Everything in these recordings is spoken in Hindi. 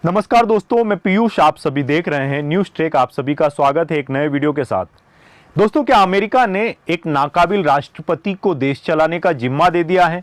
नमस्कार दोस्तों, मैं पीयूष। आप सभी देख रहे हैं न्यूज़ ट्रेक। आप सभी का स्वागत है एक नए वीडियो के साथ। दोस्तों, क्या अमेरिका ने एक नाकाबिल राष्ट्रपति को देश चलाने का जिम्मा दे दिया है?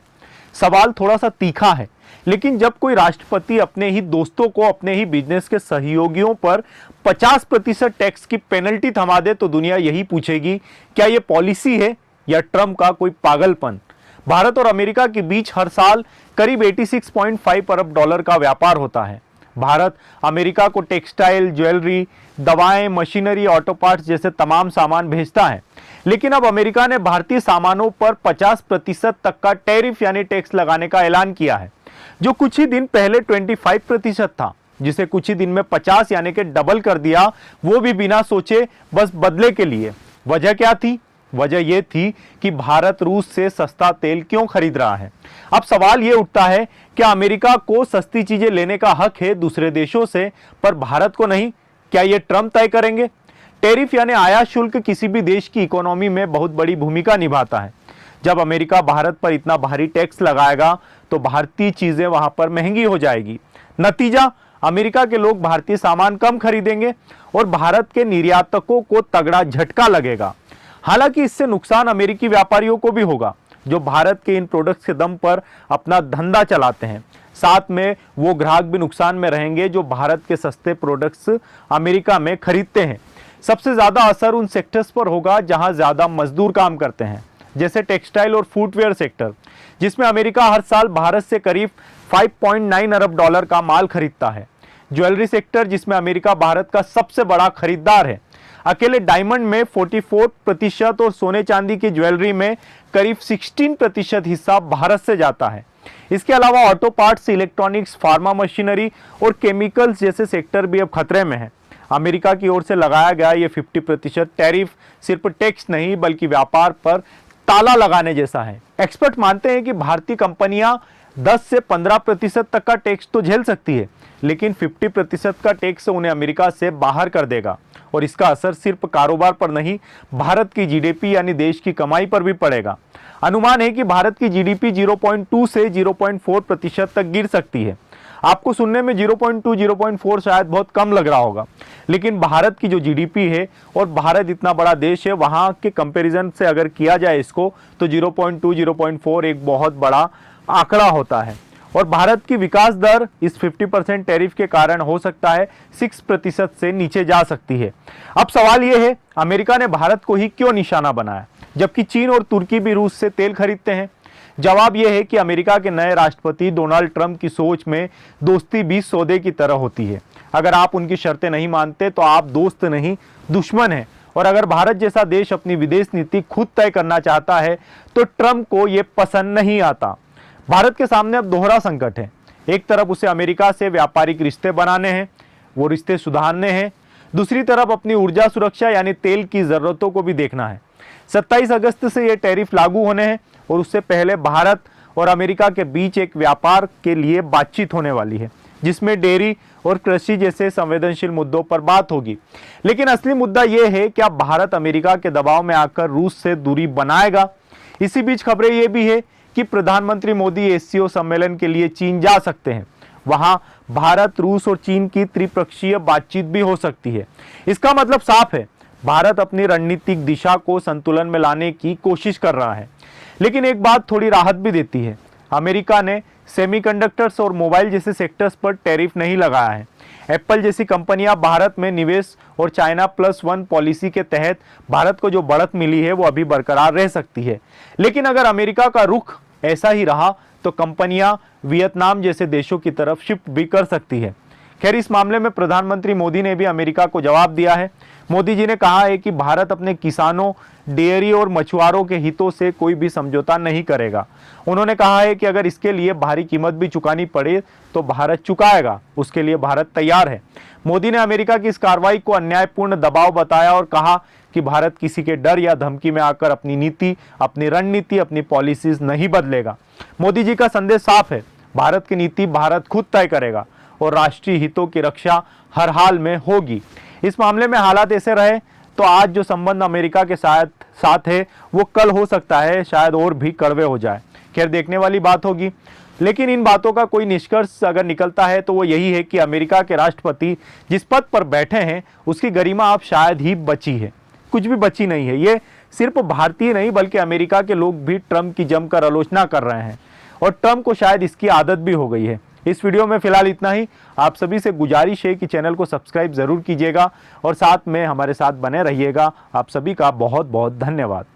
सवाल थोड़ा सा तीखा है, लेकिन जब कोई राष्ट्रपति अपने ही दोस्तों को, अपने ही बिजनेस के सहयोगियों पर 50% टैक्स की पेनल्टी थमा दे तो दुनिया यही पूछेगी, क्या यह पॉलिसी है या ट्रंप का कोई पागलपन? भारत और अमेरिका के बीच हर साल करीब 86.5 अरब डॉलर का व्यापार होता है। भारत अमेरिका को टेक्सटाइल, ज्वेलरी, दवाएं, मशीनरी, ऑटो पार्ट्स जैसे तमाम सामान भेजता है। लेकिन अब अमेरिका ने भारतीय सामानों पर 50% तक का टैरिफ यानी टैक्स लगाने का ऐलान किया है, जो कुछ ही दिन पहले 25% था, जिसे कुछ ही दिन में 50 यानी कि डबल कर दिया, वो भी बिना सोचे, बस बदले के लिए। वजह क्या थी? वजह यह थी कि भारत रूस से सस्ता तेल क्यों खरीद रहा है। अब सवाल यह उठता है, क्या अमेरिका को सस्ती चीजें लेने का हक है दूसरे देशों से, पर भारत को नहीं? क्या यह ट्रंप तय करेंगे? टैरिफ यानी आयात शुल्क किसी भी देश की इकोनॉमी में बहुत बड़ी भूमिका निभाता है। जब अमेरिका भारत पर इतना भारी टैक्स लगाएगा तो भारतीय चीजें वहां पर महंगी हो जाएगी। नतीजा, अमेरिका के लोग भारतीय सामान कम खरीदेंगे और भारत के निर्यातकों को तगड़ा झटका लगेगा। हालांकि इससे नुकसान अमेरिकी व्यापारियों को भी होगा, जो भारत के इन प्रोडक्ट्स के दम पर अपना धंधा चलाते हैं। साथ में वो ग्राहक भी नुकसान में रहेंगे जो भारत के सस्ते प्रोडक्ट्स अमेरिका में खरीदते हैं। सबसे ज्यादा असर उन सेक्टर्स पर होगा जहां ज्यादा मजदूर काम करते हैं, जैसे टेक्सटाइल और फुटवेयर सेक्टर, जिसमें अमेरिका हर साल भारत से करीब 5.9 अरब डॉलर का माल खरीदता है। ज्वेलरी सेक्टर, जिसमें अमेरिका भारत का सबसे बड़ा खरीदार है। अकेले डायमंड में 44% और सोने चांदी की ज्वेलरी में करीब 16% हिस्सा भारत से जाता है। इसके अलावा auto parts, electronics, pharma machinery और केमिकल्स जैसे सेक्टर भी अब खतरे में है। अमेरिका की ओर से लगाया गया ये 50% टैरिफ सिर्फ टैक्स नहीं बल्कि व्यापार पर ताला लगाने जैसा है। एक्सपर्ट मानते हैं कि भारतीय कंपनियां 10 से 15% तक का टैक्स तो झेल सकती है, लेकिन 50% का टैक्स उन्हें अमेरिका से बाहर कर देगा और इसका असर सिर्फ कारोबार पर नहीं, भारत की जीडीपी यानी देश की कमाई पर भी पड़ेगा। अनुमान है कि भारत की जीडीपी 0.2 से 0.4% तक गिर सकती है। आपको सुनने में 0.2, 0.4 शायद बहुत कम लग रहा होगा, लेकिन भारत की जो जीडीपी है और भारत इतना बड़ा देश है, वहाँ के कंपैरिजन से अगर किया जाए इसको, तो 0.2, 0.4 एक बहुत बड़ा आंकड़ा होता है। और भारत की विकास दर इस 50% टैरिफ के कारण हो सकता है 6% से नीचे जा सकती है। अब सवाल यह है, अमेरिका ने भारत को ही क्यों निशाना बनाया, जबकि चीन और तुर्की भी रूस से तेल खरीदते हैं? जवाब यह है कि अमेरिका के नए राष्ट्रपति डोनाल्ड ट्रंप की सोच में दोस्ती भी सौदे की तरह होती है। अगर आप उनकी शर्तें नहीं मानते तो आप दोस्त नहीं, दुश्मन हैं। और अगर भारत जैसा देश अपनी विदेश नीति खुद तय करना चाहता है तो ट्रंप को यह पसंद नहीं आता। भारत के सामने अब दोहरा संकट है। एक तरफ उसे अमेरिका से व्यापारिक रिश्ते बनाने हैं, वो रिश्ते सुधारने हैं। दूसरी तरफ अपनी ऊर्जा सुरक्षा यानी तेल की जरूरतों को भी देखना है। 27 अगस्त से ये टैरिफ लागू होने हैं और उससे पहले भारत और अमेरिका के बीच एक व्यापार के लिए बातचीत होने वाली है, जिसमें डेयरी और कृषि जैसे संवेदनशील मुद्दों पर बात होगी। लेकिन असली मुद्दा यह है, क्या भारत अमेरिका के दबाव में आकर रूस से दूरी बनाएगा? इसी बीच खबरें यह भी है कि प्रधानमंत्री मोदी एससीओ सम्मेलन के लिए चीन जा सकते हैं। वहां भारत, रूस और चीन की त्रिपक्षीय बातचीत भी हो सकती है। इसका मतलब साफ है, भारत अपनी रणनीतिक दिशा को संतुलन में लाने की कोशिश कर रहा है। लेकिन एक बात थोड़ी राहत भी देती है, अमेरिका ने सेमीकंडक्टर्स और मोबाइल जैसे सेक्टर्स पर टैरिफ नहीं लगाया है। एप्पल जैसी कंपनियां भारत में निवेश और चाइना +1 पॉलिसी के तहत भारत को जो बढ़त मिली है वो अभी बरकरार रह सकती है। लेकिन अगर अमेरिका का रुख ऐसा ही रहा तो कंपनियां वियतनाम जैसे देशों की तरफ शिफ्ट भी कर सकती है। खैर, इस मामले में प्रधानमंत्री मोदी ने भी अमेरिका को जवाब दिया है। मोदी जी ने कहा है कि भारत अपने किसानों, डेयरी और मछुआरों के हितों से कोई भी समझौता नहीं करेगा। उन्होंने कहा है कि अगर इसके लिए भारी कीमत भी चुकानी पड़े तो भारत चुकाएगा, उसके लिए भारत तैयार है। मोदी ने अमेरिका की इस कार्रवाई को अन्यायपूर्ण दबाव बताया और कहा कि भारत किसी के डर या धमकी में आकर अपनी नीति, अपनी रणनीति, अपनी पॉलिसीज नहीं बदलेगा। मोदी जी का संदेश साफ है, भारत की नीति भारत खुद तय करेगा और राष्ट्रीय हितों की रक्षा हर हाल में होगी। इस मामले में हालात ऐसे रहे तो आज जो संबंध अमेरिका के साथ है वो कल हो सकता है शायद और भी कड़वे हो जाए। खैर, देखने वाली बात होगी। लेकिन इन बातों का कोई निष्कर्ष अगर निकलता है तो वो यही है कि अमेरिका के राष्ट्रपति जिस पद पर बैठे हैं उसकी गरिमा अब शायद ही बची है, कुछ भी बची नहीं है। ये सिर्फ भारतीय नहीं बल्कि अमेरिका के लोग भी ट्रंप की जमकर आलोचना कर रहे हैं और ट्रंप को शायद इसकी आदत भी हो गई है। इस वीडियो में फिलहाल इतना ही। आप सभी से गुजारिश है कि चैनल को सब्सक्राइब जरूर कीजिएगा और साथ में हमारे साथ बने रहिएगा। आप सभी का बहुत बहुत धन्यवाद।